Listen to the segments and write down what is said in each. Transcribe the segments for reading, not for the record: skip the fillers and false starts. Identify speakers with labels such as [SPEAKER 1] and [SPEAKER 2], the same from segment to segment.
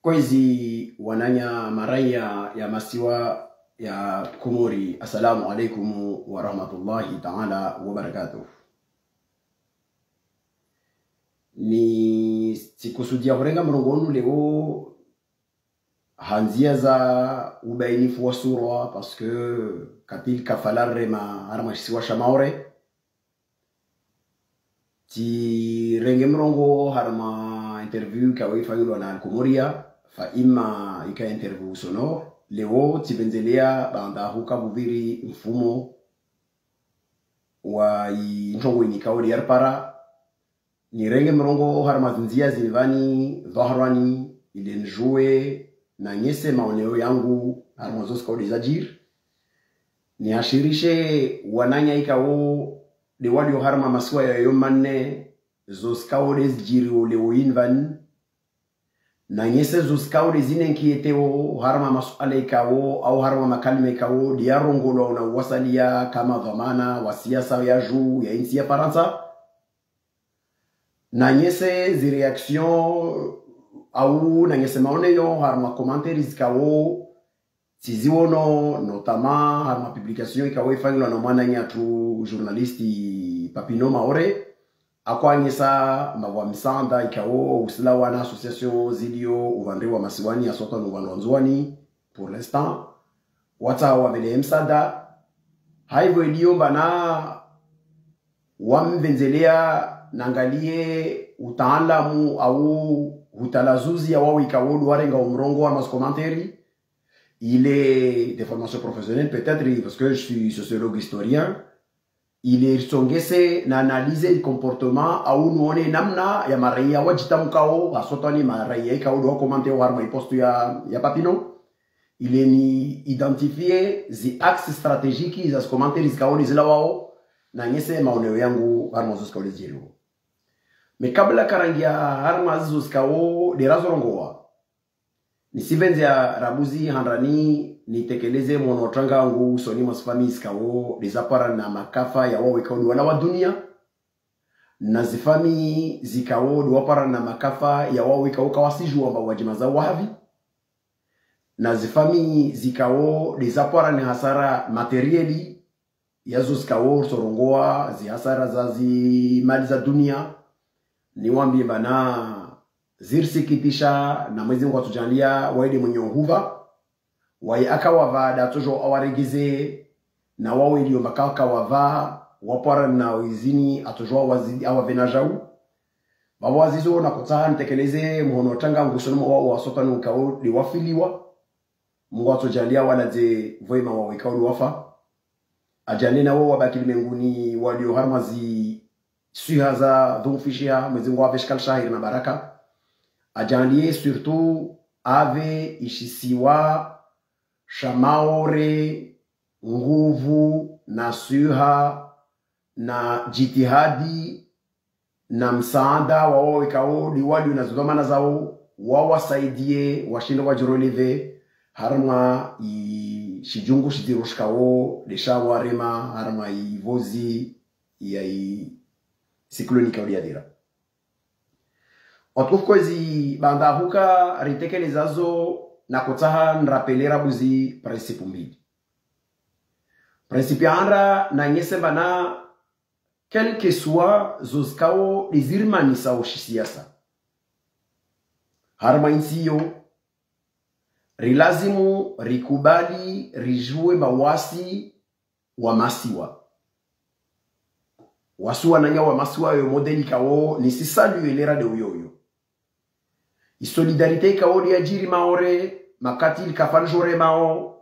[SPEAKER 1] Kwezi wananya maraya ya masiwa ya Komori. Assalamu alaikum wa rahmatullahi ta'ala wa barakatuh. Ni sikusudia kurenga mrongonu leo hanzia za ubainifu wa sura parce que katil kafalare ma harma siwa shamaore ti renge mrongo harma interview kawe fayulwa na Komoria fa ima ika interview sonore leo tibenzelea banda huka buviri mfumo wa ntongo inikauli yarpara ni renge mrongo harma zinzia zilvani dhahrani ilenjue na nyese maoneo yangu harma zoska udizajir ni hashirishe wananya ikao de walio harma maswa ya yomanne zoskaodes jiro leoinvan na nyese zoskaodes zinenkieteo harma maswala ikao au harma makalime ikao diarongolo na wasalia kama dhamana wa siasa ya juu ya insi ya Faransa na nyese zi reaction au na nyese maoneyo harma commentaires ikao tiziwono notamment harma publication ikawe fangilwa na mwana nyatu journalisti Papino Maore akwanyesa mabwa msanda ikao usila wana association zilio uvandewa masiwani ya sota nuvanwanzwani pour l'instant wata wabele msada haivo iliomba na wamvenzelea nangalie utaalamu au utalazuzi ya wawo ikao warenga umrongo wa maskomenteri. Il est de formation professionnelle peut-être parce que je suis sociologue historien. Il est songese na analyse le comportement au nuone namna ya maraia wajitamkao asotani maraia ikao do commenter warma ipostu ya Papino. Il est ni identifier les axes stratégiques za commenter ikao nizila wao na nyese maoneo yangu harma zoska uliziro. Mais kabla karangia harma zoskao de razorongoa nisivenze ya rabuzi handrani nitekeleze monotranga wangu soni masfami iskawo dezapara na makafa ya wawe kawo wana wa dunia na zifami zikawo duwapara na makafa ya wawe kawo kawasiju wamba wajimaza wahavi na zifami zikawo dezapara ni hasara materieli yazo zikawo sorongoa zi hasara za zi mali za dunia ni wambi bana zirsikitisha na mwezi mungu atujalia waede mwenye uhuva wae akawava da tojo awaregize na wawe liyo makaka wava wapara na wizini atojo wazidi awavenajau bawazizo na kutaha ntekeleze mhono tanga ngusonomo wao wasotanu ukao liwafiliwa mungu atujalia wala ze voima wawe kao liwafa ajali na wao wabaki limenguni walio harmazi suhaza dhumfishia mwezi mungu waveshkal shahir na baraka ajanlie surtout ave ishisiwa shamaore nguvu na suha na jitihadi na msaada wao ikao liwali unazudamana zao wawasaidie washindo wajiroleve harma shijungu shidirushkao leshawarema harma ivozi ya siklonika uliadira. On trouve kwezi banda huka ritekeleza na kutaha nrapelera buzi principe mbili. Principe anra na nyese bana quel que soit zoskao dizirmanisa o shisiasa. Harma insiyo rilazimu rikubali rijue mawasi wa masiwa. Wasuwa nanya wa masiwa yo modeli kao ni sisalu elera de uyoyo. Solidarité kaoli ajiri maore makati kafanjore mao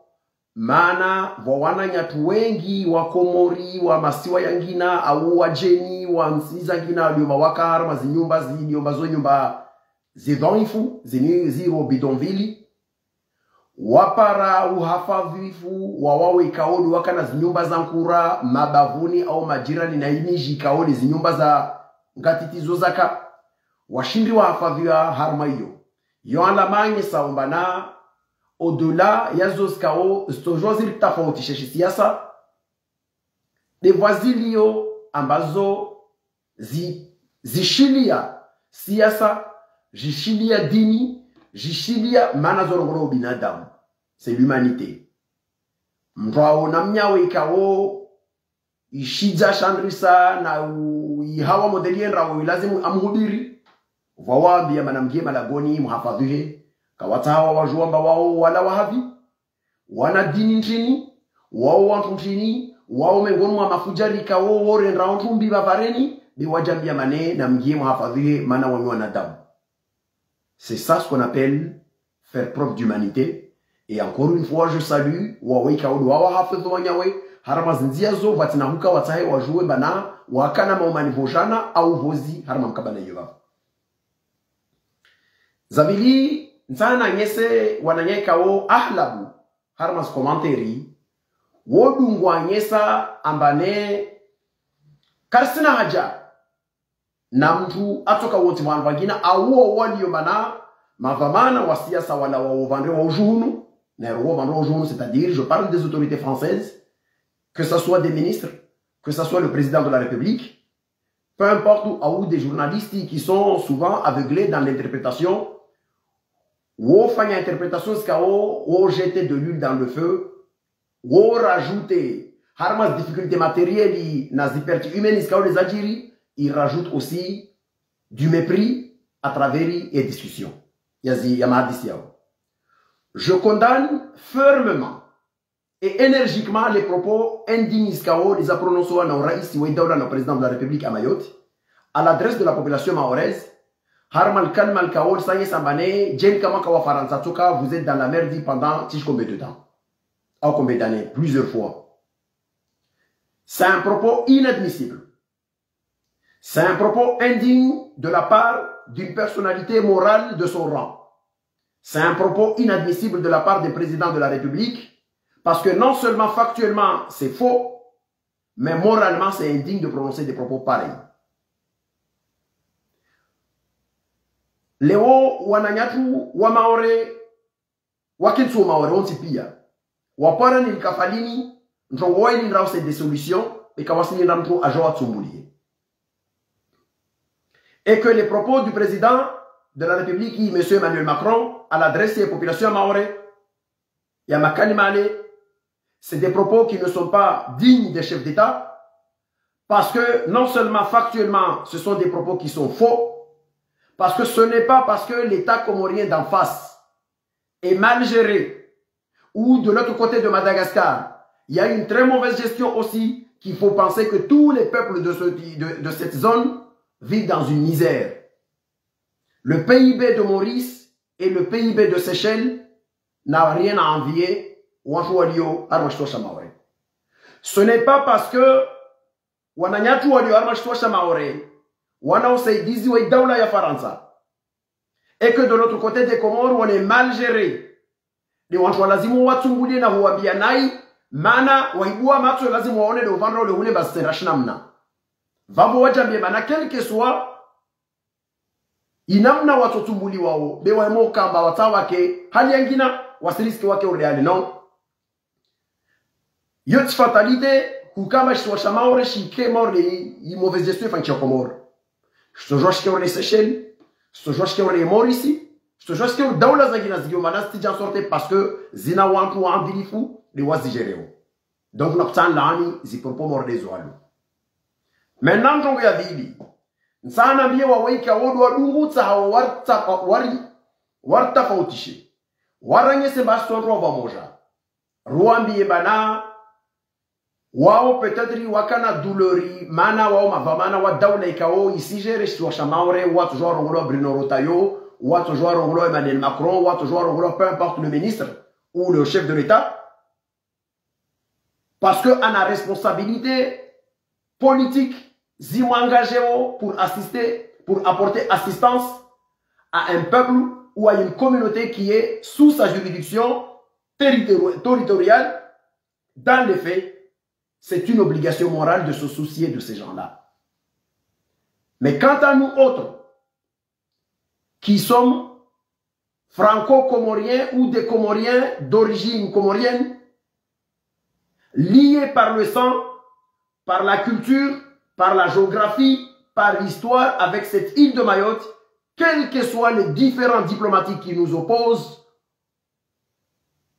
[SPEAKER 1] mana wawana nyatu wengi wa Komori wa masiwa yangina au wajeni wa msiza ngina walioma wakar mazinyumba zinyumba zo nyumba zidhonifu ziro bidonvili wapara uhafadhifu wawawe kaoli wakana zinyumba za nkura mabavuni au majirani na iniji kaoli zinyumba za ngatitizo zaka washindi wa hafadhiwa harma hiyo. Yoala mange saumbana au-delà ya zoskao stojozir tafautisha siasa de vazilio ambazo zishilia siasa, zishilia dini jishilia mana zorongoro binadamu. C'est l'humanité. Mrao na mnyawe ikawo ishija shandrisa na ihawa modelien rawo ilazimu amhubiri. Wawaambia manamgie malagoni muhafadhihe. Kawatawa wajuamba wao wala wahavi. Wana dini nchini. Wao wantu nchini. Wao mengonu wa mafujari kawo wore nraontumbi bavareni. Biwajambia mane namgie muhafadhihe mana wanyu wanadamu. C'est ça ce qu'on appelle faire preuve d'humanité. Et encore une fois, je salue Huawei Kaodo Wawa Hafezo Wanyawe, Haramazinziazo, Watinahuka Watahe Wajue Bana, Wakana Maumani Vojana, au Vozi, Haramam Kabana Yuva. Zabili, Nzana Nyese, Wananye Kao, Ahlabu, Haramas Komanteri, Wodungwa Nyesa, Ambane, Karsina Haja, Namtu, Atoka Wotiwan Vagina, Awo Wali Yobana, Mavamana, Wasiasa Wala Wavandre Wajunu, c'est-à-dire, je parle des autorités françaises, que ce soit des ministres, que ce soit le président de la République, peu importe où des journalistes qui sont souvent aveuglés dans l'interprétation, ou faire une interprétation, ou jeter de l'huile dans le feu, ou rajouter, harmas difficultés matérielles, nas hyperti humaines, les adjiri, ils rajoutent aussi du mépris à travers les discussions. Je condamne fermement et énergiquement les propos indignes les a prononcés le président de la République à Mayotte à l'adresse de la population mahoraise. Harmal Kalmal Kaol, Saye Sambane, Jen Kamakawa Faranzatoka, vous êtes dans la merde pendant combien de temps? En combien d'années? Plusieurs fois. C'est un propos inadmissible. C'est un propos indigne de la part d'une personnalité morale de son rang. C'est un propos inadmissible de la part des présidents de la République, parce que non seulement factuellement c'est faux, mais moralement c'est indigne de prononcer des propos pareils. Leo wananyatu wa maore wakinsu maore ontipia wapara ni kafalini ntongoe ni rause des solutions et kawasini namtu ajoa tsumbulie. Et que les propos du président de la République, M. Emmanuel Macron, à l'adresse des populations maoraises, Yamakani Male, c'est des propos qui ne sont pas dignes des chefs d'État, parce que non seulement factuellement, ce sont des propos qui sont faux, parce que ce n'est pas parce que l'État comorien d'en face est mal géré, ou de l'autre côté de Madagascar, il y a une très mauvaise gestion aussi, qu'il faut penser que tous les peuples de cette zone vivent dans une misère. Le PIB de Maurice et le PIB de Seychelles n'ont rien à envier au Anjoualio Armachto Chamaore. Ce n'est pas parce que Wananyatu Walio Armachto Chamaore, Wana Oseidizi ou Daoula ya Faransa, et que de l'autre côté des Comores, on est mal géré. Les Wanjoualazimu Watsumbouli na Huabianai, Mana, Waibua Matsu Lazimu Waone de Ovandro le Hune Basterashnamna. Vabo Wajambie Mana, quel que soit inamna watotumbuli wao bewa mo kamba watawake hali yangina wasiriski wake ureali non yot fatalité kukama shwa maore shike maore i mauvaise gestion fanchi komor sto joshke ore Seychelles sto joshke ore Maurice sto joshke daula zagina zigio manasti jan sorte parce que zina wantu andilifu de wazigereo donc naktan lani zi propos morde zoalu maintenant tongo ya bibi Nsana biye Huawei Kaodo wadungu tsahawa warta fautishe. Waranye Sébastien Rova moja. Ruambiye bana wao peut-être wakana douleur mana wao mavamana wa daula ikao isijere shwa shamaore watu jwa rongolo Bruno Rotaillot watu jwa rongolo Emmanuel Macron watu jwa rongolo peu importe le ministre ou le chef de l'État, parce que a la responsabilité politique zimo engagé pour assister, pour apporter assistance à un peuple ou à une communauté qui est sous sa juridiction territoriale. Dans les faits, c'est une obligation morale de se soucier de ces gens-là. Mais quant à nous autres, qui sommes franco-comoriens ou des Comoriens d'origine comorienne, liés par le sang, par la culture, par la géographie, par l'histoire avec cette île de Mayotte quels que soient les différents diplomatiques qui nous opposent,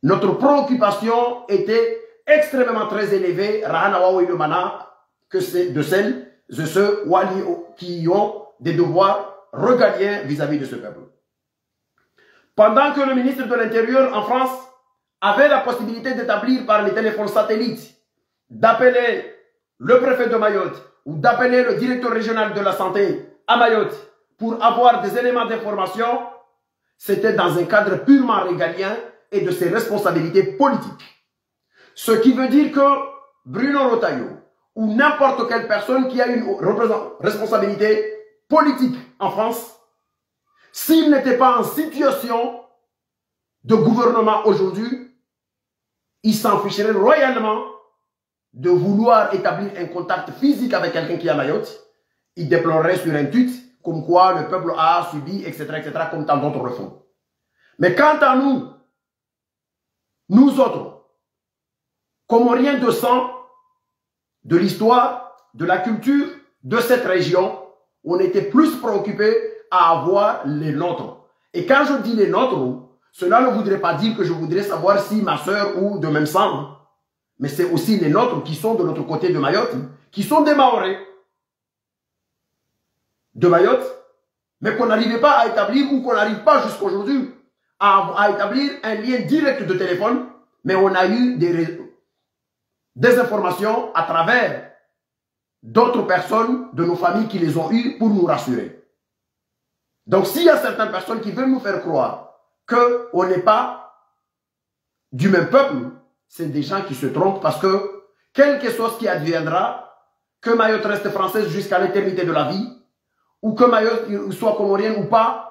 [SPEAKER 1] notre préoccupation était extrêmement très élevée, que c'est de celles de ceux qui ont des devoirs régaliens vis-à-vis de ce peuple. Pendant que le ministre de l'Intérieur en France avait la possibilité d'établir par les téléphones satellites, d'appeler le préfet de Mayotte ou d'appeler le directeur régional de la santé à Mayotte pour avoir des éléments d'information, c'était dans un cadre purement régalien et de ses responsabilités politiques. Ce qui veut dire que Bruno Retailleau ou n'importe quelle personne qui a une responsabilité politique en France, s'il n'était pas en situation de gouvernement aujourd'hui, il s'en ficherait royalement de vouloir établir un contact physique avec quelqu'un qui est à Mayotte. Il déplorerait sur un tweet comme quoi le peuple a subi, etc., comme tant d'autres le font. Mais quant à nous, nous autres, Comoriens de sang, de l'histoire, de la culture de cette région, on était plus préoccupés à avoir les nôtres. Et quand je dis les nôtres, cela ne voudrait pas dire que je voudrais savoir si ma soeur ou de même sang, mais c'est aussi les nôtres qui sont de l'autre côté de Mayotte, qui sont des Mahorais de Mayotte, mais qu'on n'arrivait pas à établir ou qu'on n'arrive pas jusqu'aujourd'hui à établir un lien direct de téléphone, mais on a eu des informations à travers d'autres personnes de nos familles qui les ont eues pour nous rassurer. Donc s'il y a certaines personnes qui veulent nous faire croire qu'on n'est pas du même peuple, c'est des gens qui se trompent parce que, quel que soit ce qui adviendra, que Mayotte reste française jusqu'à l'éternité de la vie, ou que Mayotte soit comorienne ou pas,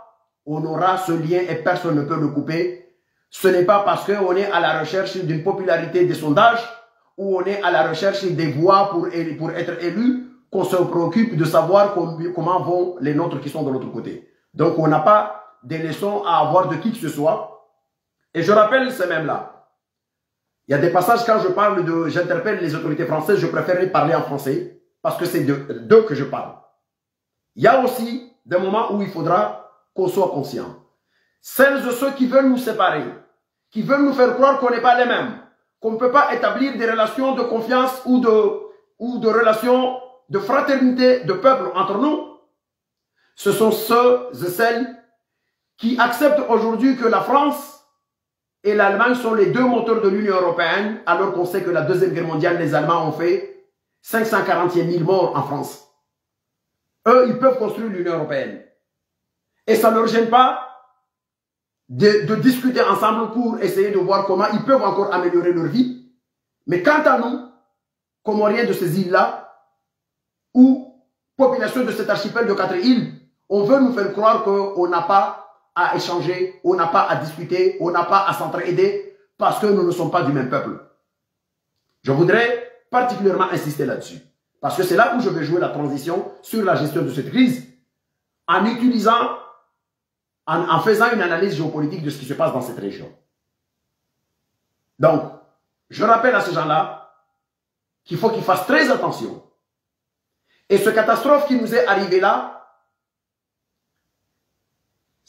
[SPEAKER 1] on aura ce lien et personne ne peut le couper. Ce n'est pas parce qu'on est à la recherche d'une popularité des sondages ou on est à la recherche des voix pour être élu qu'on se préoccupe de savoir comment vont les nôtres qui sont de l'autre côté. Donc on n'a pas des leçons à avoir de qui que ce soit. Et je rappelle ces mêmes-là. Il y a des passages quand j'interpelle les autorités françaises, je préfère parler en français parce que c'est d'eux que je parle. Il y a aussi des moments où il faudra qu'on soit conscient. Celles et ceux qui veulent nous séparer, qui veulent nous faire croire qu'on n'est pas les mêmes, qu'on ne peut pas établir des relations de confiance ou de relations de fraternité de peuple entre nous, ce sont ceux et celles qui acceptent aujourd'hui que la France et l'Allemagne sont les deux moteurs de l'Union européenne, alors qu'on sait que la Deuxième Guerre mondiale, les Allemands ont fait 540 000 morts en France. Eux, ils peuvent construire l'Union européenne. Et ça ne leur gêne pas de discuter ensemble pour essayer de voir comment ils peuvent encore améliorer leur vie. Mais quant à nous, Comoriens de ces îles-là, ou population de cet archipel de 4 îles, on veut nous faire croire qu'on n'a pas à échanger, on n'a pas à discuter, on n'a pas à s'entraider, parce que nous ne sommes pas du même peuple. Je voudrais particulièrement insister là-dessus, parce que c'est là où je vais jouer la transition sur la gestion de cette crise, en utilisant, en faisant une analyse géopolitique de ce qui se passe dans cette région. Donc, je rappelle à ces gens-là qu'il faut qu'ils fassent très attention. Et ce catastrophe qui nous est arrivé là,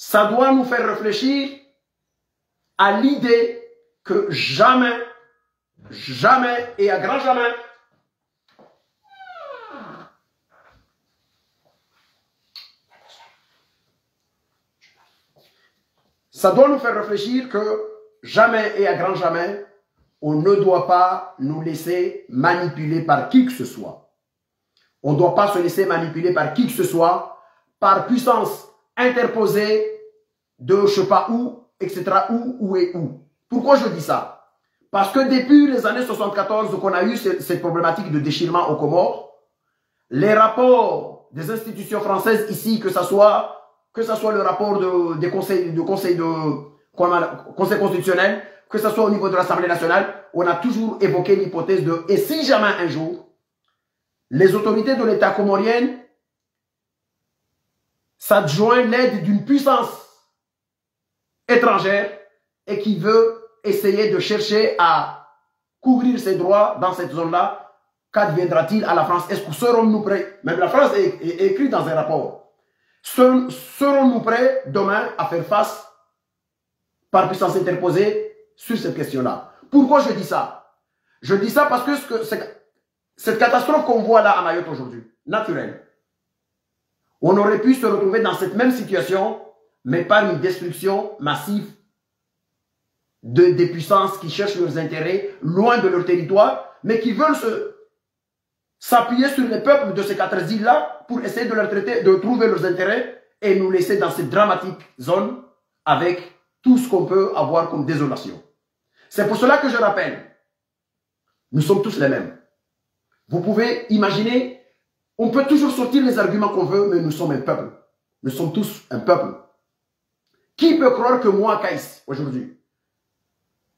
[SPEAKER 1] ça doit nous faire réfléchir à l'idée que jamais, jamais et à grand jamais, ça doit nous faire réfléchir que jamais et à grand jamais, on ne doit pas nous laisser manipuler par qui que ce soit. On ne doit pas se laisser manipuler par qui que ce soit, par puissance interposée de je sais pas où, etc. Où et où. Pourquoi je dis ça? Parce que depuis les années 74 qu'on a eu cette problématique de déchirement aux Comores, les rapports des institutions françaises ici, que ce soit le rapport des conseils constitutionnel, que ce soit au niveau de l'Assemblée nationale, on a toujours évoqué l'hypothèse de et si jamais un jour, les autorités de l'État comorienne s'adjoignent l'aide d'une puissance étrangère et qui veut essayer de chercher à couvrir ses droits dans cette zone-là, qu'adviendra-t-il à la France? Est-ce que serons-nous prêts? Même la France est écrit dans un rapport Serons-nous prêts demain à faire face par puissance interposée sur cette question-là? Pourquoi je dis ça? Je dis ça parce que cette catastrophe qu'on voit là à Mayotte aujourd'hui, naturelle, on aurait pu se retrouver dans cette même situation, mais par une destruction massive des puissances qui cherchent leurs intérêts loin de leur territoire, mais qui veulent s'appuyer sur les peuples de ces 4 îles-là pour essayer de leur traiter, de trouver leurs intérêts et nous laisser dans cette dramatique zone avec tout ce qu'on peut avoir comme désolation. C'est pour cela que je rappelle, nous sommes tous les mêmes. Vous pouvez imaginer, on peut toujours sortir les arguments qu'on veut, mais nous sommes un peuple. Nous sommes tous un peuple. Qui peut croire que moi, Kaïs, aujourd'hui,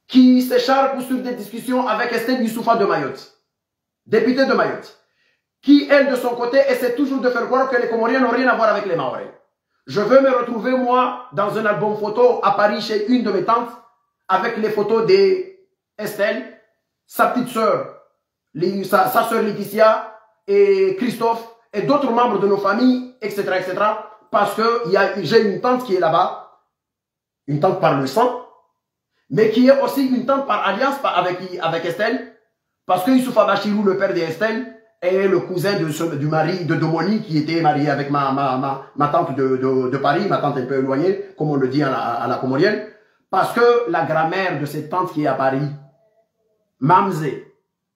[SPEAKER 1] qui s'écharpe sur des discussions avec Estelle Youssoufa de Mayotte, députée de Mayotte, qui, elle, de son côté, essaie toujours de faire croire que les Comoriens n'ont rien à voir avec les Mahorais. Je veux me retrouver, moi, dans un album photo à Paris, chez une de mes tantes, avec les photos d'Estelle, sa petite sœur, sa sœur Laetitia et Christophe, et d'autres membres de nos familles, etc., etc., parce que j'ai une tante qui est là-bas, une tante par le sang, mais qui est aussi une tante par alliance avec Estelle, parce que Youssoufa Bachirou, le père d'Estelle, est le cousin du mari de Domoni, qui était marié avec ma tante de Paris, ma tante un peu éloignée, comme on le dit à la comorienne, parce que la grand-mère de cette tante qui est à Paris, Mamze,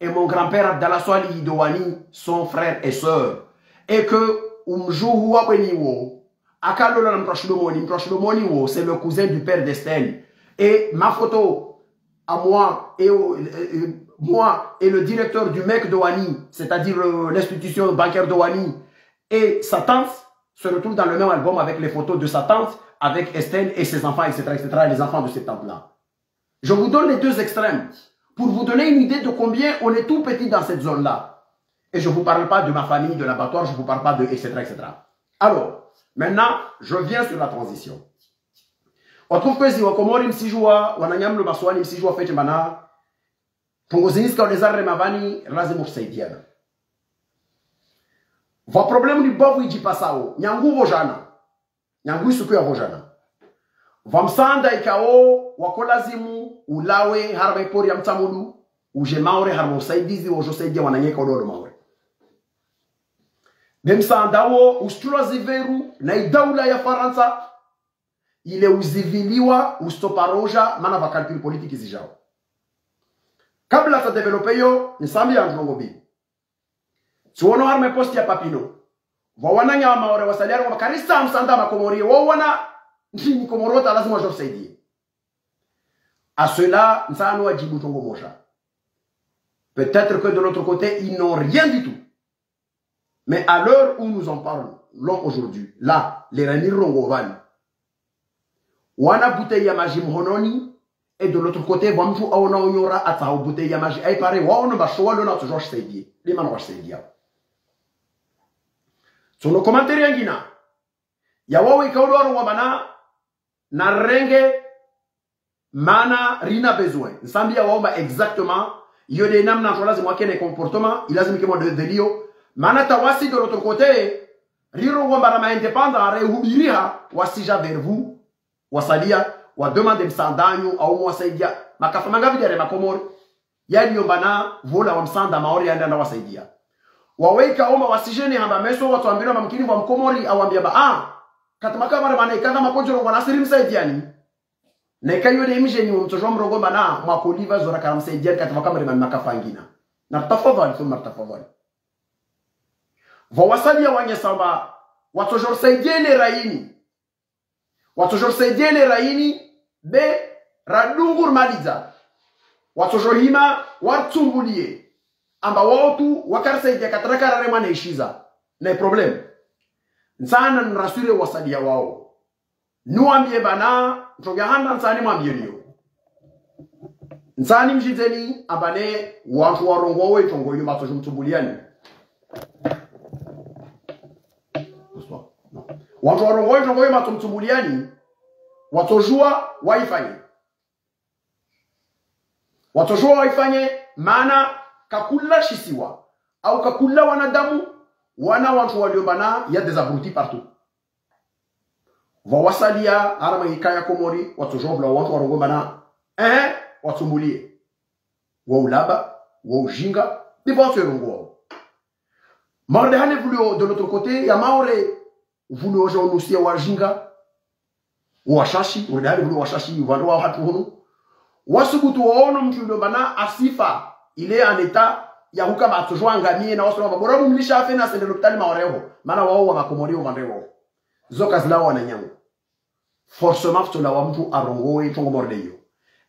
[SPEAKER 1] et mon grand-père Abdallah Swali Douani sont frères et sœurs, et que c'est le cousin du père d'Estelle. Et ma photo à moi et le directeur du MEC Douani, c'est-à-dire l'institution bancaire Douani, et sa tante se retrouvent dans le même album avec les photos de sa tante, avec Estelle et ses enfants, etc., etc., et les enfants de cette tante-là. Je vous donne les deux extrêmes pour vous donner une idée de combien on est tout petit dans cette zone-là. Et je ne vous parle pas de ma famille, de l'abattoir, je ne vous parle pas de etc., etc. Alors, maintenant, je viens sur la transition. On trouve que si on commence si joua, on a le baswani si joua fait mana, pongoziniska on les a remavani razem kusaidiana. Va problème ni bavu iji pasao, nyangu vojana, nyangu isuku ya vojana. Va msanda ikao wakolazimu ulawe harba pori ya mtamulu, uje maure harba usaidizi wojo saidia wananyeka ododo maure. Memsandawo ustula ziveru na idaula ya Faransa ile uziviliwa ustoparoja mana va calcul politiki zijao. Kabla ta develope yo nisambi ya ndrongobi. Tuono arme posti ya papino. Va wananya wa maore wasaliari wa makarisa msanda makomori wa wana nchini komorota lazima wajor saidie. À cela, nsano wajibu tongo moja. Peut-être que de l'autre côté, ils n'ont rien du tout. Mais à l'heure où nous en parlons aujourd'hui, là, les Rani Rongovan, wana bouteille ya maji mhononi, et de l'autre côté, wamtu aona onyora atao bouteille ya maji. Ay pare, waona bashoa lona toujours saidie. Les man wa saidia. Sur nos commentaires yangina, ya wawe kauloro wabana, na renge, mana rina besoin. Nsambi ya waomba exactement, yode nam na chola zimwa kene comportement, ilazimi kemo de lio. Mana tawasi de l'autre côté, riro wamba na indépendant, rehubiriha, wasija vers vous, wasalia, wa demande msandanyo, au mwasaidia, makafamanga videre makomori, yadi yombana, vola wa msanda maori yanda na wasaidia. Waweka oma wasijeni hamba meso, watu ambino mamkini wa mkomori, awambia ba, katamaka mara mana ikanda makonjoro wanasiri msaidiani. Na ikayo de imije ni mtojo mrogo bana, mwakoliva zora kara msaidiani katamaka mara makafangina. Na tafadhali, thumma tafadhali. Vawasalia wanyesamba watojor saidiene raini. Watojor saidiene raini be radungur maliza. Watojor hima watumbulie. Amba watu wakar saidia kataraka rarema na ishiza. Na problem. Nsana nrasure wasalia wao. Nuambie bana, mtogahanda nsani mwambie niyo. Nsani mjizeni abane watu warongo we tongo yuma watojor mtumbuliani. Watu warongoe tongoe matumtumbuliani watojua waifanye. Watojua waifanye maana kakula shisiwa au kakula wanadamu wana watu waliombana ya des abrutis partout. va wasalia arama ikaya komori watu jobla watu warongomba na watu mulie wa ulaba wa ujinga ni watu rongo marde hane voulu de l'autre côté ya maore voulu ojonusia wajinga washashi urudani voulu washashi vandoa hatu hunu wasubutu waono mtu bana asifa ile en état ya huka batujwa ngamie na wasoro babora mumlisha afena sende l'hôpital maoreho mana wao wa makomori wandewo zoka zilao wananyango forcément to la wa mtu arongoe tongo mordeyo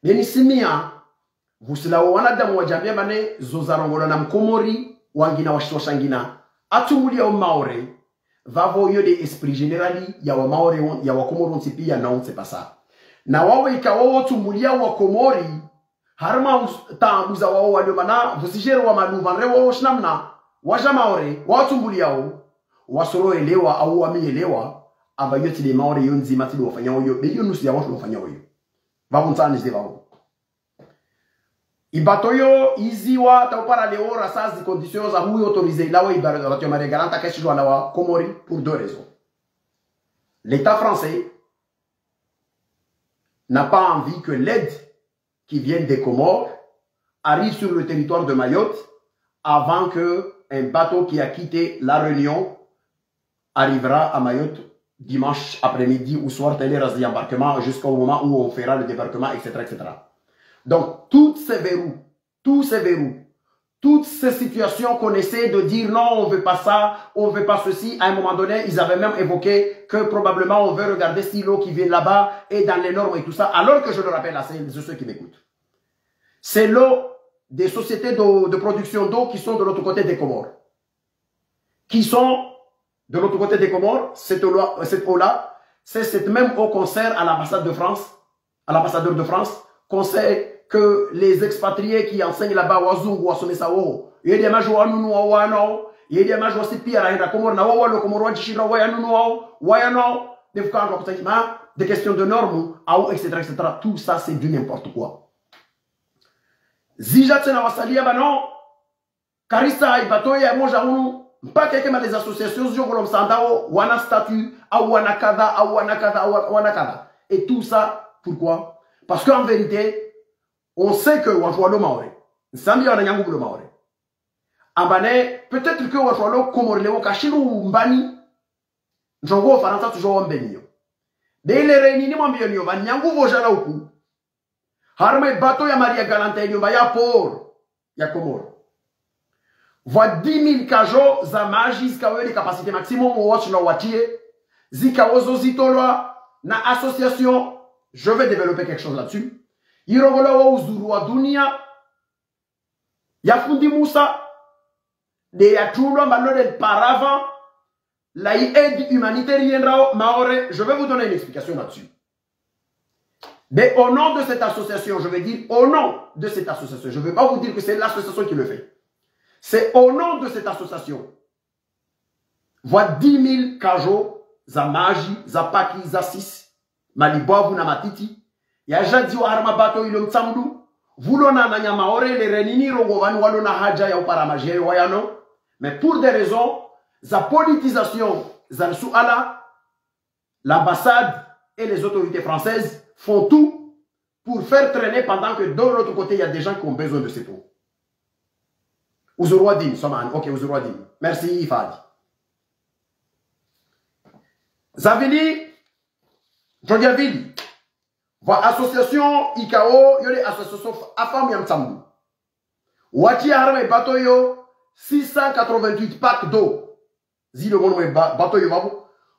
[SPEAKER 1] neni simia vusila wanadamu wajambia mane zozarongola na mkomori wangina washangina atumulia o maore vavo yo de esprit générali ya wa maore ya wa komoro ntipia na c'est pas ça na wawe ikawo tumulia wa komori harma taambuza wao walio mana vusijero wa manuva rewo shnamna waja maore watumbulia o wasoro elewa au amielewa aba yoti de maore yonzi matili wafanya oyo be yo nusu ya watu wafanya oyo vavuntani zde vao ibatoyo iziwa taupara leo rasazi conditions za huyo autorisé lawa ibaro ratio mare garanta keshi jwana wa komori pour deux raisons. L'état français n'a pas envie que l'aide qui vient des Comores arrive sur le territoire de Mayotte avant que un bateau qui a quitté la Réunion arrivera à Mayotte dimanche après-midi ou soir tel est d'embarquement jusqu'au moment où on fera le débarquement, etc., etc. Donc, tous ces verrous, toutes ces situations qu'on essaie de dire non, on veut pas ça, on veut pas ceci, à un moment donné, ils avaient même évoqué que probablement on veut regarder si l'eau qui vient là-bas est dans les normes et tout ça, alors que je le rappelle à ceux qui m'écoutent. C'est l'eau des sociétés de production d'eau qui sont de l'autre côté des Comores. Qui sont de l'autre côté des Comores, cette eau-là, c'est cette même eau qu'on sert à l'ambassade de France, à l'ambassadeur de France, qu'on sait que les expatriés qui enseignent là-bas, wazungu, wasomesao, yedi majwa nunu wano, yedi majwa sipi araenda Comores na walo Comores wajishira waya nunu wayano, des questions de normes, etc., etc. Tout ça, c'est du n'importe quoi. Zija tena wasalia bano, karisa ibatoya moja unu, mpaka kema des associations zio sandao, wana statut, au wana kada, au wana kada, au wana kada. Et tout ça, pourquoi? Parce qu'en vérité, on sait que Wajwalo Maore, Sambi wana nyangu le Maore. Ambane, peut-être que Wajwalo Komorleo Kashiru Mbani, Njongo Faransa toujours Mbenio. Dès les réunions Mbionio, Van Nyangu Vojala Uku, Harme bateau ya Maria Galanteño, ya por, ya Komor. Voit 10 000 kajo za maji zikawe les capacités maximum ou watch na watie, zika ozo zitolwa na association. Je vais développer quelque chose là-dessus. Irogolo wa uzuru wa dunia, ya fundi Musa, de ya tulo malode paravant, la aide humanitaire Maore. Je vais vous donner une explication là-dessus. Mais au nom de cette association, je vais dire au nom de cette association, je ne vais pas vous dire que c'est l'association qui le fait. C'est au nom de cette association. Voit 10 000 kajo, za maji, za paki, za sis, maliboavu na matiti, ya jadi wa harma bato ilo mtsamdu, vulona na nyamaore, le renini rogovani walona haja ya uparamajere wayano, mais pour des raisons, za politisation, za suala, l'ambassade et les autorités françaises font tout pour faire traîner pendant que de l'autre côté, il y a des gens qui ont besoin de cette eau. Uzuruadim, Soman. Ok, Uzuruadim. Merci, Fadi. Zavili, Jodiavili. Votre association IKO, yole association Afam Yamtsambu. Wati Harame Batoyo, 688 packs d'eau. Zi le monde Batoyo Babu.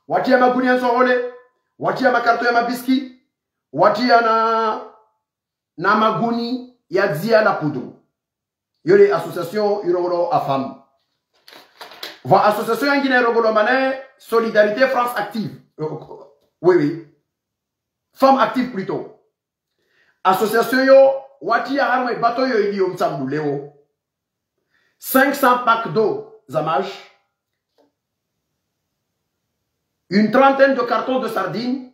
[SPEAKER 1] Wati Yamaguni Ansorole. Wati Yamakarto Yamabiski. Wati na Maguni Yadzia la Poudou. Yole association Irogolo Afam. Votre association Yangine Irogolo Mané, Solidarité France Active. Oui, oui. Femme active plutôt. Association yo, Wati Harme Batoyo Idiom Tsambu Léo. 500 packs d'eau, Zamaj. Une trentaine de cartons de sardines.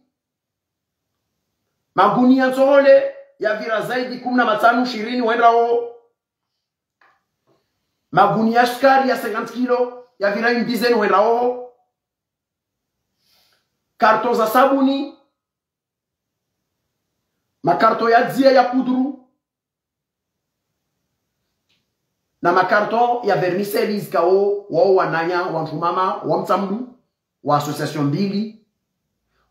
[SPEAKER 1] Maguni Ansorole, Yavira Zaidi Kumna Matsanu Shirini Wenrao. Maguni Ashkar, il y a 50 kilos. Yavira une dizaine Wenrao. carton za sabuni, ma carton ya dzia ya poudre, na ma carton ya vermicelle izikao wao wananya wamfumama wamtsamdu wa association mbili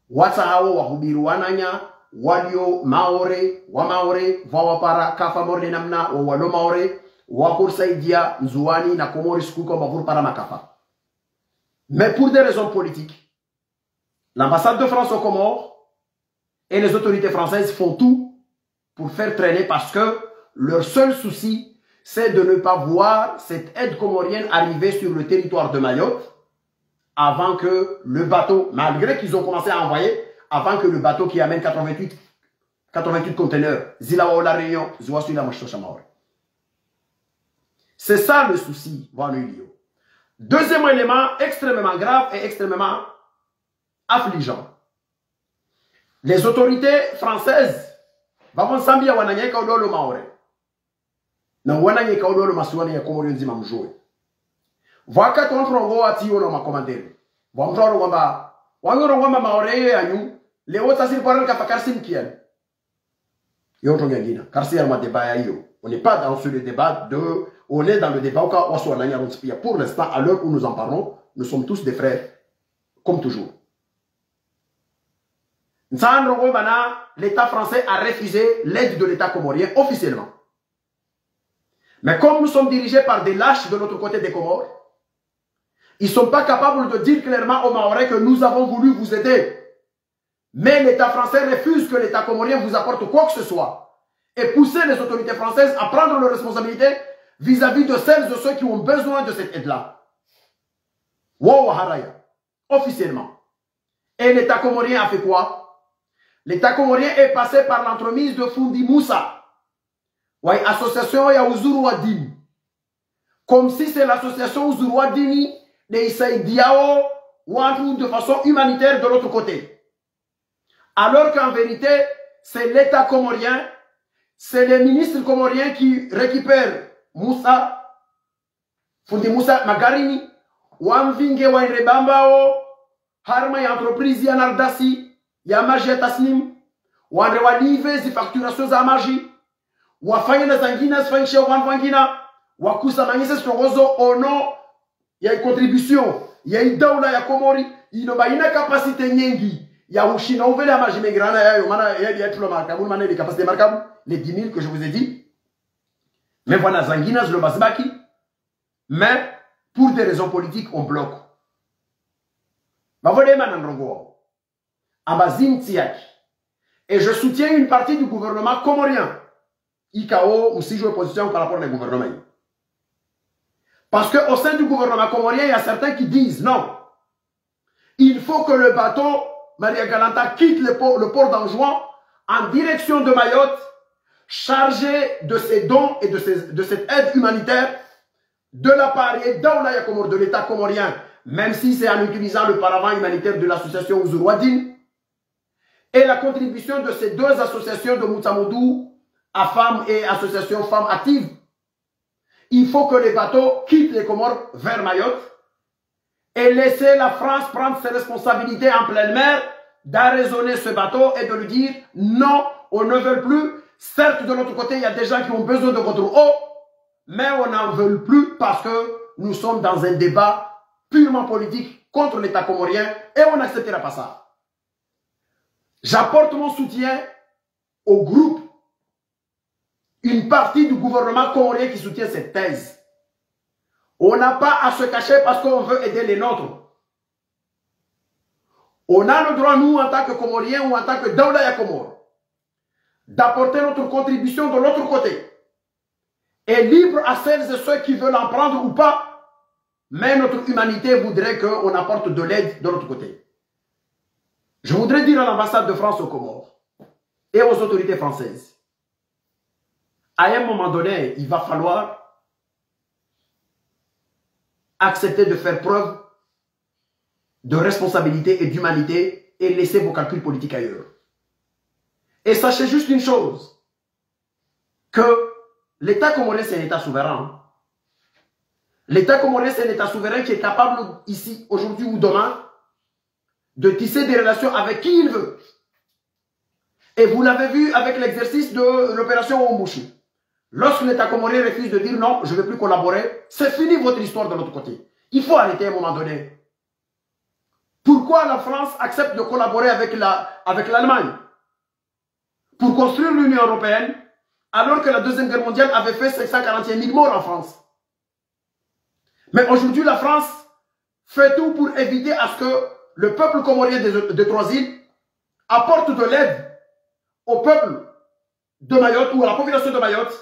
[SPEAKER 1] wata hao wahubiru wananya walio maore wa maore vawapara kafa morne namna wa walo maore wakursaidia nzuani na komori skuko mavur para makafa. Mais pour des raisons politiques, l'ambassade de France aux Comores et les autorités françaises font tout pour faire traîner parce que leur seul souci, c'est de ne pas voir cette aide comorienne arriver sur le territoire de Mayotte avant que le bateau, malgré qu'ils ont commencé à envoyer, avant que le bateau qui amène 88 conteneurs, Zilawa la Réunion, c'est ça le souci, Vanulio. Deuxième élément extrêmement grave et extrêmement affligeant. Les autorités françaises vont sambia wananyeka udolo maore. Na wananyeka udolo masuani ya Komoro nzima mjoe. Wakati wanfrongo ati yono makomandere. Wamfrongo kwamba wangoro kwamba maore yanyu leo tasiri kwa ka fakarsim kian. Yoto ngina. Karsi ya débat ya hiyo. On n'est pas dans ce débat de on est dans le débat pour l'instant, à l'heure où nous en parlons, nous sommes tous des frères, comme toujours. L'État français a refusé l'aide de l'État comorien officiellement. Mais comme nous sommes dirigés par des lâches de l'autre côté des Comores, ils ne sont pas capables de dire clairement aux Mahorais que nous avons voulu vous aider. Mais l'État français refuse que l'État comorien vous apporte quoi que ce soit. Et pousser les autorités françaises à prendre leurs responsabilités vis-à-vis de celles et ceux qui ont besoin de cette aide-là. Wow, Haraya, officiellement. Et l'État comorien a fait quoi? L'État comorien est passé par l'entremise de Fundi Moussa, association ya Uzuruadini. Comme si c'est l'association Uzuruadini de Issa Diao ou de façon humanitaire de l'autre côté. Alors qu'en vérité, c'est l'État comorien, c'est les ministres comoriens qui récupèrent Moussa, Fundi Moussa Magarini, Wamvinge Wainrebambao, Harma ya entreprise ya Nardasi, ya Maji ya Tasnim, Wanrewalive zi facturation za Maji, Wafanya na zangina zifanyishe wanvangina, Wakusa manyese stongozo ono ya contribution, ya idaula ya Komori, inoba ina capacité nyengi, ya Ushina uvele ya Maji Megrana ya Yomana ya tulo markabu, mana les capacités markabu, les 10 000 que je vous ai dit. Mais voilà, Zanginas le Basbaki. Mais pour des raisons politiques, on bloque. Et je soutiens une partie du gouvernement comorien. IKO, aussi joue opposition par rapport au gouvernement. Parce qu'au sein du gouvernement comorien, il y a certains qui disent non. Il faut que le bateau Maria Galanta quitte le port d'Anjouan en direction de Mayotte, chargé de ces dons et de cette aide humanitaire de l'appareil de l'État comorien, même si c'est en utilisant le paravent humanitaire de l'association Uzuruadine, et la contribution de ces deux associations de Moutamoudou, AFAM et Association Femmes Actives. Il faut que les bateaux quittent les Comores vers Mayotte et laisser la France prendre ses responsabilités en pleine mer, d'arraisonner ce bateau et de lui dire non, on ne veut plus. Certes, de l'autre côté, il y a des gens qui ont besoin de votre eau, mais on n'en veut plus parce que nous sommes dans un débat purement politique contre l'État comorien et on n'acceptera pas ça. J'apporte mon soutien au groupe, une partie du gouvernement comorien qui soutient cette thèse. On n'a pas à se cacher parce qu'on veut aider les nôtres. On a le droit, nous, en tant que Comoriens ou en tant que Daoulaya Comore, d'apporter notre contribution de l'autre côté. Et libre à celles et ceux qui veulent en prendre ou pas, mais notre humanité voudrait qu'on apporte de l'aide de l'autre côté. Je voudrais dire à l'ambassade de France aux Comores et aux autorités françaises, à un moment donné, il va falloir accepter de faire preuve de responsabilité et d'humanité et laisser vos calculs politiques ailleurs. Et sachez juste une chose, que l'État comorien, c'est un État souverain. L'État comorien, c'est un État souverain qui est capable, ici, aujourd'hui ou demain, de tisser des relations avec qui il veut. Et vous l'avez vu avec l'exercice de l'opération Ombushi. Lorsque l'État comorien refuse de dire non, je ne veux plus collaborer, c'est fini votre histoire de l'autre côté. Il faut arrêter à un moment donné. Pourquoi la France accepte de collaborer avec l'Allemagne pour construire l'Union européenne, alors que la Deuxième Guerre mondiale avait fait 541 000 morts en France? Mais aujourd'hui, la France fait tout pour éviter à ce que le peuple comorien des trois îles apporte de l'aide au peuple de Mayotte ou à la population de Mayotte,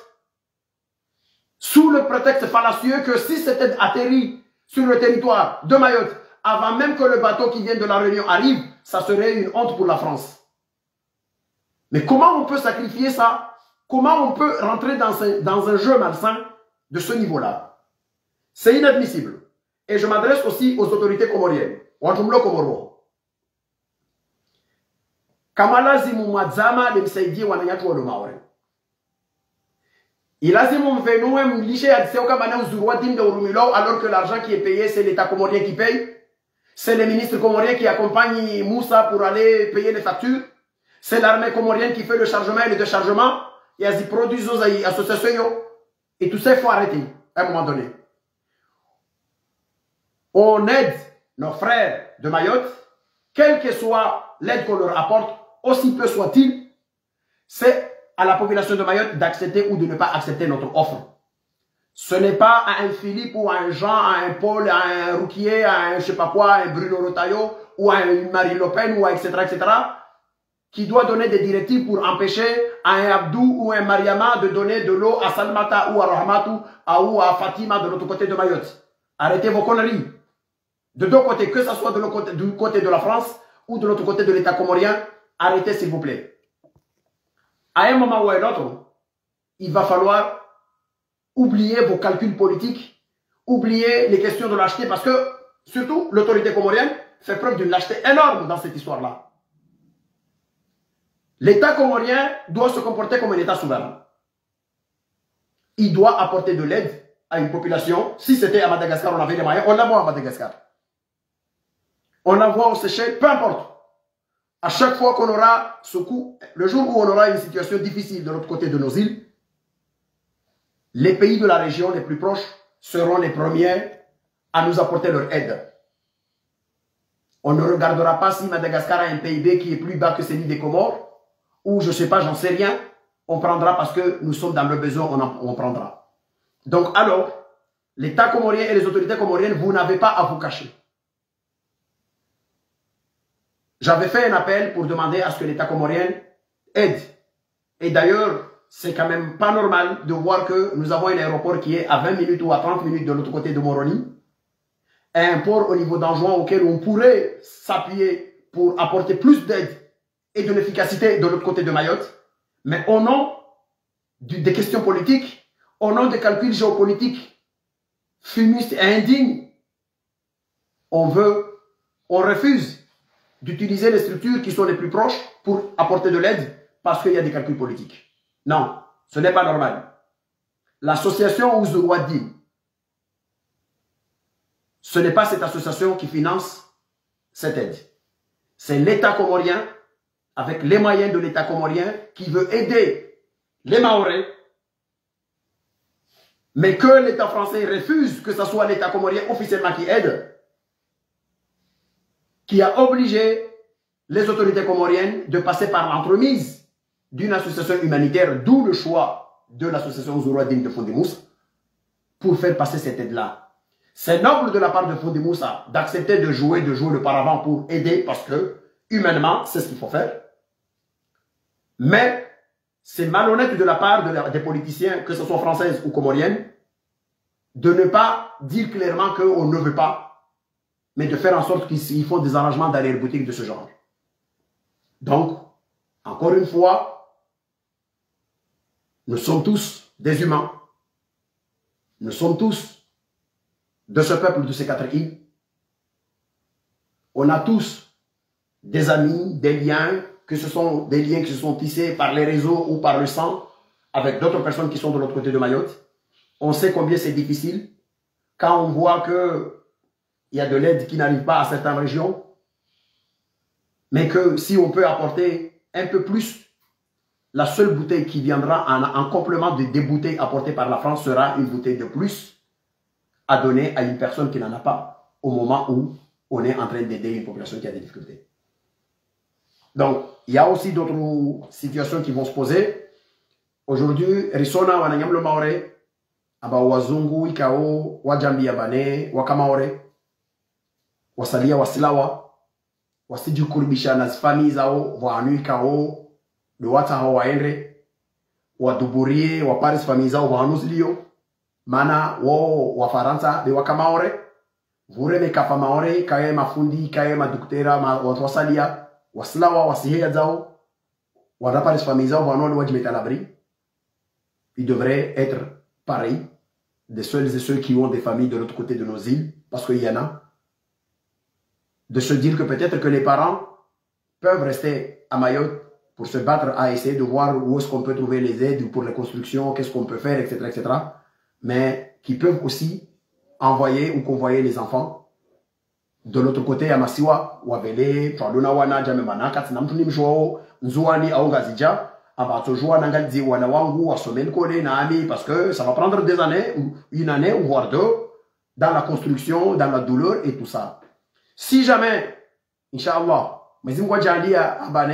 [SPEAKER 1] sous le prétexte fallacieux que si c'était atterri sur le territoire de Mayotte, avant même que le bateau qui vient de la Réunion arrive, ça serait une honte pour la France. Mais comment on peut sacrifier ça? Comment on peut rentrer dans un jeu malsain de ce niveau-là? C'est inadmissible. Et je m'adresse aussi aux autorités comoriennes. Kamala Zimumadzama lemsaidie wananyatu wa Maore. Il a alors que l'argent qui est payé, c'est l'État comorien qui paye. C'est les ministres comoriens qui accompagnent Moussa pour aller payer les factures. C'est l'armée comorienne qui fait le chargement et le déchargement. Et ils produisent des associations. Et tout ça, il faut arrêter à un moment donné. On aide nos frères de Mayotte, quelle que soit l'aide qu'on leur apporte, aussi peu soit-il, c'est à la population de Mayotte d'accepter ou de ne pas accepter notre offre. Ce n'est pas à un Philippe ou à un Jean, à un Paul, à un Rouquier, à un je sais pas quoi, à un Bruno Retailleau ou à une Marine Le Pen ou à etc. qui doit donner des directives pour empêcher à un Abdou ou un Mariama de donner de l'eau à Salmata ou à Rahmatou ou à Fatima de l'autre côté de Mayotte. Arrêtez vos conneries. De deux côtés, que ce soit du côté de la France ou de l'autre côté de l'État comorien, arrêtez s'il vous plaît. À un moment ou à un autre, il va falloir oublier vos calculs politiques, oublier les questions de lâcheté, parce que, surtout, l'autorité comorienne fait preuve d'une lâcheté énorme dans cette histoire-là. L'État comorien doit se comporter comme un État souverain. Il doit apporter de l'aide à une population. Si c'était à Madagascar, on avait les moyens, on l'envoie à Madagascar. On l'envoie aux Seychelles, peu importe. À chaque fois qu'on aura ce coup, le jour où on aura une situation difficile de l'autre côté de nos îles, les pays de la région les plus proches seront les premiers à nous apporter leur aide. On ne regardera pas si Madagascar a un PIB qui est plus bas que celui des Comores, ou je ne sais pas, j'en sais rien. On prendra parce que nous sommes dans le besoin, on prendra. Donc alors, l'État comorien et les autorités comoriennes, vous n'avez pas à vous cacher. J'avais fait un appel pour demander à ce que l'État comorien aide. Et d'ailleurs, c'est quand même pas normal de voir que nous avons un aéroport qui est à 20 minutes ou à 30 minutes de l'autre côté de Moroni. Un port au niveau d'Anjouan auquel on pourrait s'appuyer pour apporter plus d'aide et de l'efficacité de l'autre côté de Mayotte. Mais au nom des questions politiques, au nom des calculs géopolitiques fumistes et indignes, on refuse d'utiliser les structures qui sont les plus proches pour apporter de l'aide parce qu'il y a des calculs politiques. Non, ce n'est pas normal. L'association Ouzourouadine, ce n'est pas cette association qui finance cette aide. C'est l'État comorien, avec les moyens de l'État comorien, qui veut aider les Mahorais, mais que l'État français refuse que ce soit l'État comorien officiellement qui aide, qui a obligé les autorités comoriennes de passer par l'entremise d'une association humanitaire, d'où le choix de l'association Ouzourouadine de Fondé-Moussa, pour faire passer cette aide-là. C'est noble de la part de Fondé-Moussa d'accepter de jouer le paravent pour aider, parce que, humainement, c'est ce qu'il faut faire. Mais, c'est malhonnête de la part des politiciens, que ce soit françaises ou comoriennes, de ne pas dire clairement qu'on ne veut pas, mais de faire en sorte qu'ils font des arrangements d'arrière-boutique de ce genre. Donc, encore une fois, nous sommes tous des humains. Nous sommes tous de ce peuple de ces 4 îles. On a tous des amis, des liens, que ce sont des liens qui se sont tissés par les réseaux ou par le sang, avec d'autres personnes qui sont de l'autre côté de Mayotte. On sait combien c'est difficile quand on voit que il y a de l'aide qui n'arrive pas à certaines régions. Mais que si on peut apporter un peu plus, la seule bouteille qui viendra en complément des bouteilles apportées par la France sera une bouteille de plus à donner à une personne qui n'en a pas au moment où on est en train d'aider une population qui a des difficultés. Donc, il y a aussi d'autres situations qui vont se poser. Aujourd'hui, Risona wananyam le maore, aba wazungu ikao, wajambi abane, wakamaore, wasalia wasilawa, wasiju kuribisha na famille zao, waanu ikao, de wata hao waende, waduburie, waparis famille zao, waanu zilio, mana wo wafaransa de wakamaore, vure me kapa maore, kaye mafundi, kaye maduktera, watu wasalia, wasilawa, wasihia zao, wadaparis famille zao, waanu wajimeta à l'abri. Il devrait être pareil de ceux et ceux qui ont des familles de l'autre côté de nos îles, parce qu'il y en a, de se dire que peut-être que les parents peuvent rester à Mayotte pour se battre à essayer de voir où est-ce qu'on peut trouver les aides pour les constructions, qu'est-ce qu'on peut faire, etc., etc., mais qui peuvent aussi envoyer ou convoyer les enfants de l'autre côté à Masiwa, ou à Bélé, Pradona, Jamemana, Katsinamtunim Joao, Nzouani, Aougazidja, parce que ça va prendre des années, ou une année, ou voire deux, dans la construction, dans la douleur et tout ça. Si jamais, Inch'Allah, mais si moi j'ai dit à Abane,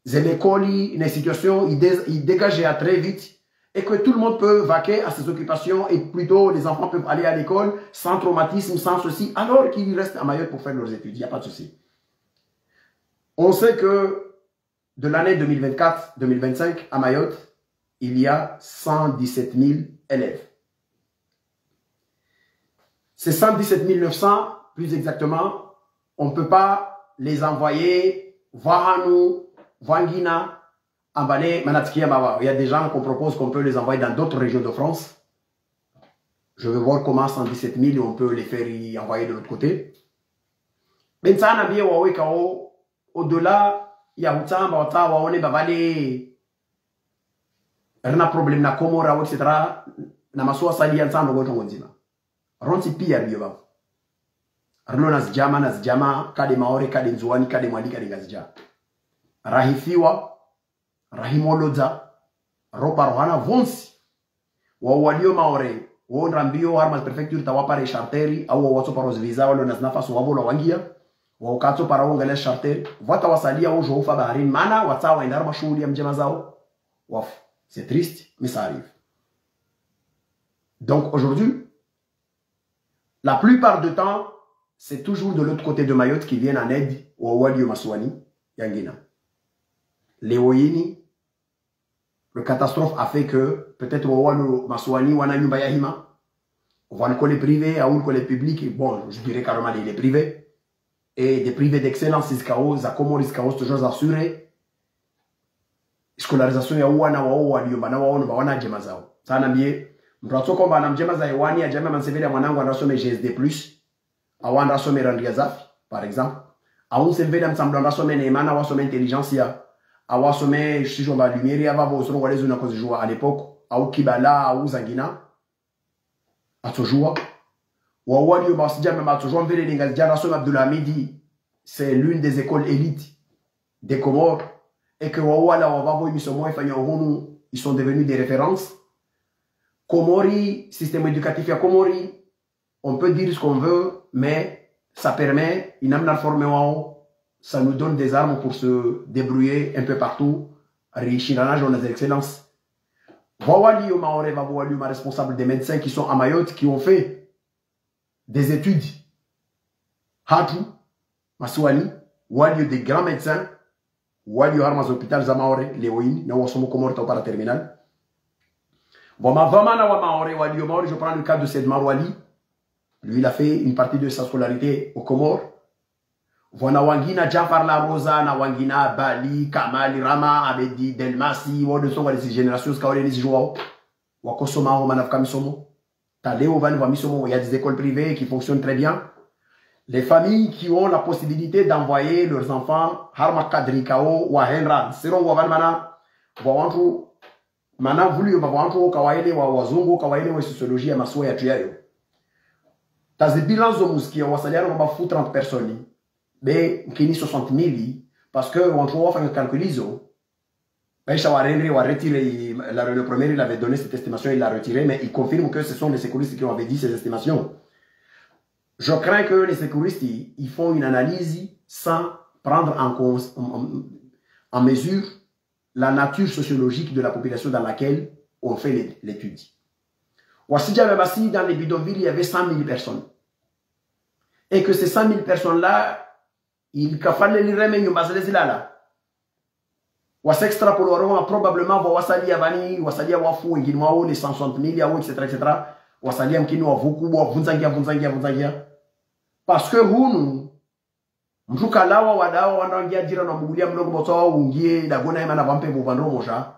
[SPEAKER 1] l'école, une situation, il dégage très vite, et que tout le monde peut vaquer à ses occupations, et plutôt les enfants peuvent aller à l'école sans traumatisme, sans ceci, alors qu'ils restent à Mayotte pour faire leurs études, il n'y a pas de souci. On sait que de l'année 2024-2025, à Mayotte, il y a 117 000 élèves. Ces 117 900, plus exactement, on ne peut pas les envoyer Vahanou, Vangina, Ambane, Manatiki, Amawa. Il y a des gens qu'on propose qu'on peut les envoyer dans d'autres régions de France. Je veux voir comment 117 000, on peut les faire y envoyer de l'autre côté. Mais ça, on a bien au-delà, il y a un problème na Komora, etc. Na masua sali ensemble au Tongonzima. Ronti pia biyo. Arno nazjama, kade maore, kade nzuani, kade mwali, kade gazja. Rahifiwa, rahimoloza, ropa rohana vonsi. Walio maore, rambio armas prefecture tawapare charteri, au wato paros visa, walo naznafa wabolo wangia. Wakato para wongele charter vata wasalia au jofa baharini mana watawa indar mashughuli ya mjema zao waf. C'est triste mais ça arrive. Donc aujourd'hui, la plupart du temps, c'est toujours de l'autre côté de Mayotte qui viennent en aide au Wali Maswani Yangina. Les Oyini, le catastrophe a fait que peut-être au Wali Maswani wana nyumba ya hima, on va le privé, ou le public, bon, je dirais carrément les privés. Et des privés d'excellence, za Komori toujours assurés. Scolarisation ya wana wao waliomba wao na wana jema zao. Sana mbie, mtu kwamba na mjema za hewani ya jamaa manseveli ya mwanangu anasome GSD+, au anasome randia zafi, par exemple. Au mseveli ya msamdo anasome neemana wasome intelligence ya, au wasome shijomba lumiere ya babo usoro walezu na kozijua à l'époque, au kibala, au zangina. Atojua. C'est l'une des écoles élites des Comores. Et que ils sont devenus des références. Komori, système éducatif à Komori, on peut dire ce qu'on veut, mais ça permet, ça nous donne des armes pour se débrouiller un peu partout. Richinanage, on a des excellences. Wawali ou Maore, Wawali ou responsable des médecins qui sont à Mayotte, qui ont fait des études. Hatu, Maswani, Wali des grands médecins, Wali Armas Hôpital Zamaore, Léoïne, Nawasomo Komorta au paraterminal. Bon, ma Vamana Wamaore, Wali Maore, je prends le cas de Sedmar Wali. Lui, il a fait une partie de sa scolarité au Comores. Voilà Wangina, Jafar La Rosa, Nawangina, Bali, Kamali, Rama, Abedi, Delmasi, Wadu sont les générations, Skaolenis Joao, Wakosoma, Romanaf Kamisomo. Taléo Van Wamisomo, il y a des écoles privées qui fonctionnent très bien. Les familles qui ont la possibilité d'envoyer leurs enfants, Harma Kadrikao, Wahenra, Siron Wavanmana, Wawantu, Mana voulu, Wawantu, Kawaile, Wazungu, Kawaile, wa sociologie, Massoya, Tuyayo. T'as des bilans de mouski, on va salir, on va foutre 30 personnes. ben mkini 60,000 parce que on trouve faire un calcul iso. Ben ça va retirer le premier il avait donné cette estimation, il l'a retiré, mais il confirme que ce sont les sécuristes qui avaient dit ces estimations. Je crains que les sécuristes ils font une analyse sans prendre en mesure la nature sociologique de la population dans laquelle on fait l'étude. Voici dans les bidonvilles, il y avait 100 000 personnes. Et que ces 100 000 personnes-là, il fallait les remettre là. Voici extrapolorons probablement wasali abani, wasali wafu, inginoa les 160 000, etc. Wasali amkino wavuku, vunzangia. Parce que hunu, mjukalawa wadawa wanangia jira na mugulia mlongo motoa ungie dagona ima na vampe buvandro moja.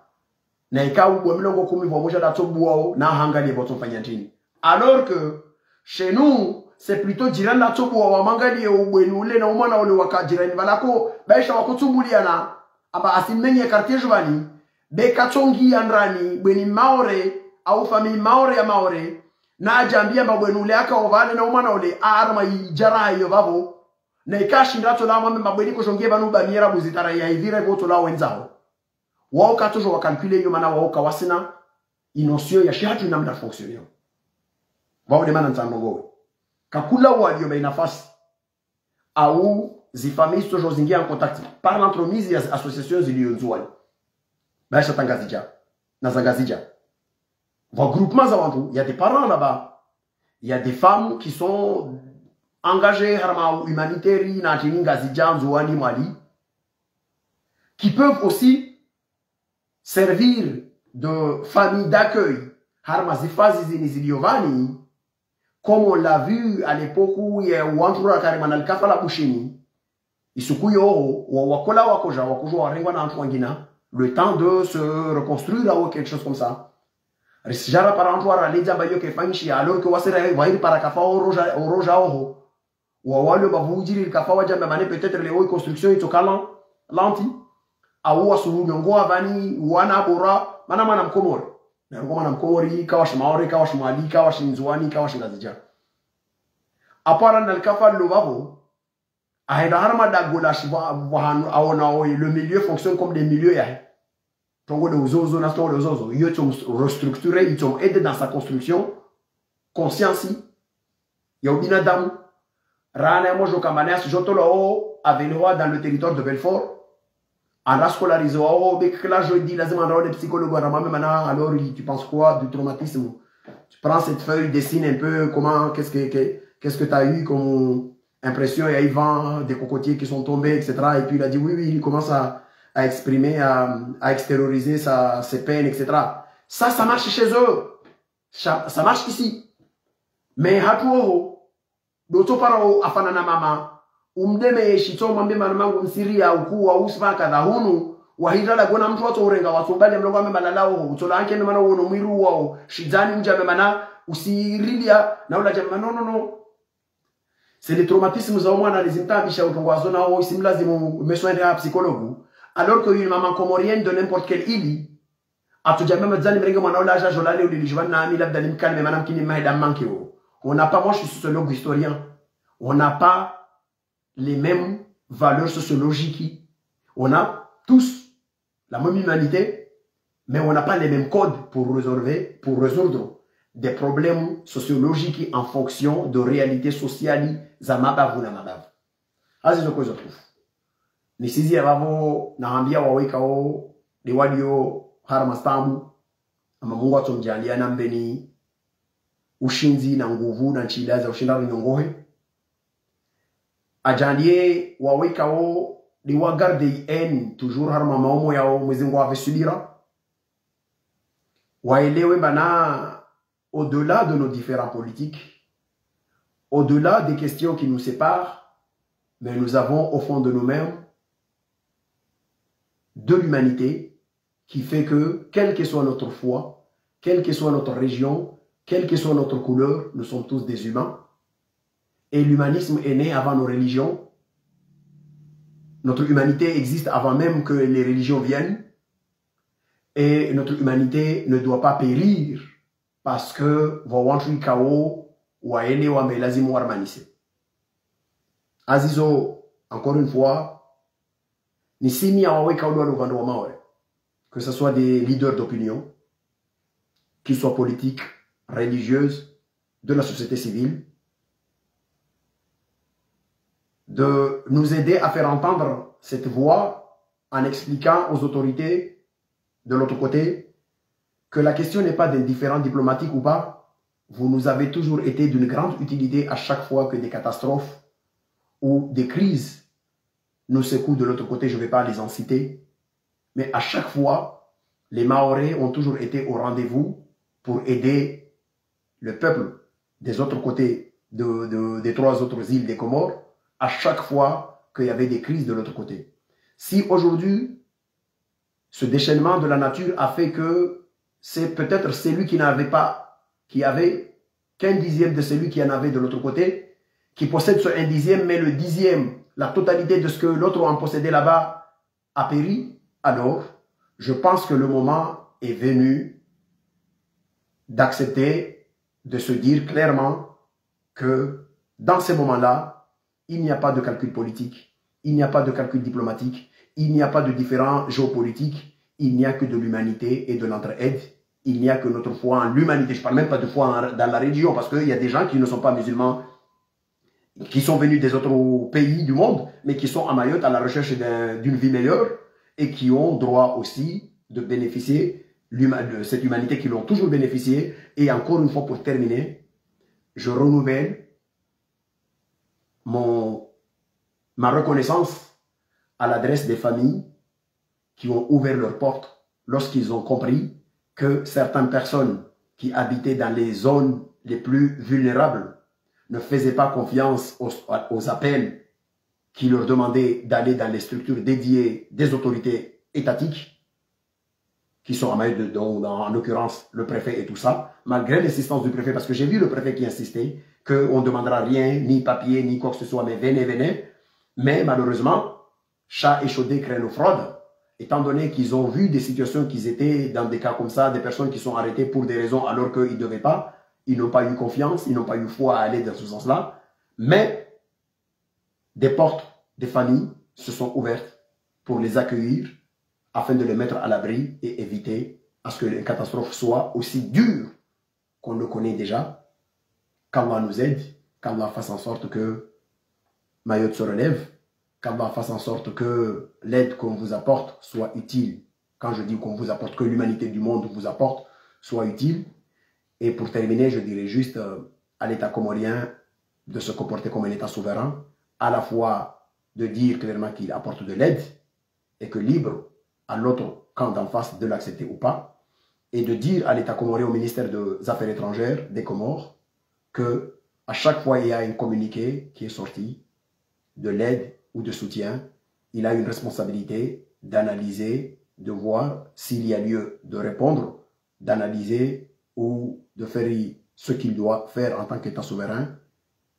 [SPEAKER 1] Na ikawu bwa mlongo 10 vwa moja da tobu wao na hangali boto fanyantini. Alors que chez nous, c'est plutôt jiran na tobu wa mangali ubwenule na umana ole wakajirani balako baisha wakutumbuliana aba asimenye quartier jovani beka tongi andrani bweni maore au famille maore ya maore na ajambia mabwenule aka ovale na umana ole arma ijara yo babo na ikashinda to la mwame mabweni ko jongie banu ba miera buzitara ya ivire voto la wenzao wao ka toujours wakalcule yo mana wao ka wasina inosio ya shatu namna fonctionner wao de mana ntango kakula walio ba nafasi au zifamilles toujours zingia en contact par l'entremise des associations zilionzwani baisha tangazija na zangazija vos groupements avant il y a des parents là-bas il y a des femmes qui sont engagées harma humanitaire na tiningazija nzwani mali qui peuvent aussi servir de famille d'accueil harma zifazi ziliovani comme on l'a vu à l'époque où il y a Wantura Karimana le Kafala Bushini. Isukuyo, Wakola Wakoja, Wakojo Arengwa Antwangina, le temps de se reconstruire ou quelque chose comme ça. Risjara par Antoine, les Zambayo qui fanchi, alors que Wasera va ir par Kafa au Roja Oho. Ou à Walo Baboudiri, le Kafa Wajamane, peut-être les hauts constructions, et Tokalan, Lanti, Awa Suru, Nyongo Avani, Wana Bora, Manamanam Komor. Manam Komori, Kawash Maori, Kawash Mali, Kawash Nzwani, Kawash Nazija. Apara na Kafa Lovavo, Ahedarma Dagolash Aonao, le milieu fonctionne comme des milieux. Tongo de Ozozo, Nasto de Ozozo. Ils sont restructurés, ils sont aidés dans sa construction. Conscience, Yobina Dam, Rana Mojo Kamanas, Jotolo, Aveloa dans le territoire de Belfort. En la scolarisé, là je dis, les psychologues, alors tu penses quoi du traumatisme? Tu prends cette feuille, dessine un peu comment, qu'est-ce que tu as eu comme impression, il y a Yvan, des cocotiers qui sont tombés, etc. Et puis il a dit oui, il commence à exprimer, à extérioriser ses peines, etc. Ça marche chez eux. Ça marche ici. Mais hatuo, d'autres parents, afanana mama, umdeme shito mwambe manamangu msiria ukuu wa usma kadhahunu wahidala gona mtu watu urenga wasumbali mlongo ame malalao utola anke ni mana uono mwiru wao shidani mjame mana usirilia na ula jame no c'est les traumatismes za mwana les bisha utongo na wao simlazimu meswende ya psychologue alors que une maman comorienne de n'importe quelle île atujame madzani mrenga mwana ula aja jolale ulilijwana na ami labda nimkalme mana mkini maheda manke on n'a pas, moi je suis sociologue historien, on n'a pas les mêmes valeurs sociologiques. On a tous la même humanité, mais on n'a pas les mêmes codes pour résoudre des problèmes sociologiques en fonction de réalité sociale. Zamabavu na mabavu. Azizo kwa zotufu. Nisizi ya babo na hambia wawekao liwadio haramastamu ama Mungu atomjalia na mbeni ushinzi na nguvu na nchila za ushindani nyongohe. Ajandie wawekao liwa garde en toujours harma maomo yao mwezingu wavesudira. Waelewe bana au-delà de nos différents politiques, au-delà des questions qui nous séparent, mais nous avons au fond de nous-mêmes de l'humanité qui fait que, quelle que soit notre foi, quelle que soit notre région, quelle que soit notre couleur, nous sommes tous des humains. Et l'humanisme est né avant nos religions. Notre humanité existe avant même que les religions viennent. Et notre humanité ne doit pas périr parce que Wawantri Kao ou Aene ou Amelazimu Armanise. Azizo, encore une fois, ni simi awawe kaulu aluvando wa maore, que ce soit des leaders d'opinion, qu'ils soient politiques, religieuses, de la société civile, de nous aider à faire entendre cette voix en expliquant aux autorités de l'autre côté que la question n'est pas d'un différend diplomatique ou pas. Vous nous avez toujours été d'une grande utilité à chaque fois que des catastrophes ou des crises nous secouent de l'autre côté. Je ne vais pas les en citer. Mais à chaque fois, les Mahorais ont toujours été au rendez-vous pour aider le peuple des autres côtés des 3 autres îles des Comores à chaque fois qu'il y avait des crises de l'autre côté. Si aujourd'hui, ce déchaînement de la nature a fait que c'est peut-être celui qui n'avait pas, qui avait qu'un dixième de celui qui en avait de l'autre côté, qui possède ce 1/10, mais le 10e, la totalité de ce que l'autre en possédait là-bas a péri, alors je pense que le moment est venu d'accepter, de se dire clairement que dans ces moments-là, il n'y a pas de calcul politique, il n'y a pas de calcul diplomatique, il n'y a pas de différends géopolitiques, il n'y a que de l'humanité et de l'entraide. Il n'y a que notre foi en l'humanité. Je ne parle même pas de foi dans la religion, parce qu'il y a des gens qui ne sont pas musulmans, qui sont venus des autres pays du monde, mais qui sont à Mayotte à la recherche d'une vie meilleure et qui ont droit aussi de bénéficier de cette humanité qui l'ont toujours bénéficié. Et encore une fois, pour terminer, je renouvelle ma reconnaissance à l'adresse des familles qui ont ouvert leurs portes lorsqu'ils ont compris que certaines personnes qui habitaient dans les zones les plus vulnérables ne faisaient pas confiance aux appels qui leur demandaient d'aller dans les structures dédiées des autorités étatiques, qui sont à Mayotte, en l'occurrence le préfet et tout ça, malgré l'insistance du préfet, parce que j'ai vu le préfet qui insistait qu'on ne demandera rien, ni papier, ni quoi que ce soit, mais venez, venez. Mais malheureusement, chat échaudé craignent l'eau froide, étant donné qu'ils ont vu des situations qu'ils étaient dans des cas comme ça, des personnes qui sont arrêtées pour des raisons alors qu'ils ne devaient pas, ils n'ont pas eu confiance, ils n'ont pas eu foi à aller dans ce sens-là, mais des portes des familles se sont ouvertes pour les accueillir afin de les mettre à l'abri et éviter à ce que les catastrophes soient aussi dures qu'on le connaît déjà. Qu'Allah nous aide, qu'Allah fasse en sorte que Mayotte se relève, qu'Allah fasse en sorte que l'aide qu'on vous apporte soit utile. Quand je dis qu'on vous apporte, que l'humanité du monde vous apporte, soit utile. Et pour terminer, je dirais juste à l'État comorien de se comporter comme un État souverain, à la fois de dire clairement qu'il apporte de l'aide et que libre à l'autre camp d'en face de l'accepter ou pas, et de dire à l'État comorien, au ministère des Affaires étrangères des Comores, que à chaque fois il y a un communiqué qui est sorti de l'aide ou de soutien, il a une responsabilité d'analyser, de voir s'il y a lieu de répondre, d'analyser ou de faire ce qu'il doit faire en tant qu'État souverain,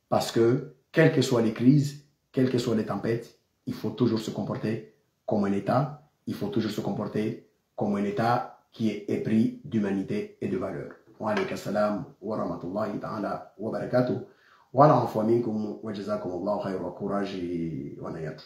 [SPEAKER 1] parce que, quelles que soient les crises, quelles que soient les tempêtes, il faut toujours se comporter comme un État, il faut toujours se comporter comme un État qui est épris d'humanité et de valeur. Wa alaykum assalam wa rahmatullahi ta'ala wa barakatuh. Wa ala minkum wa jazakumullahu khayran wa courage wa nayat.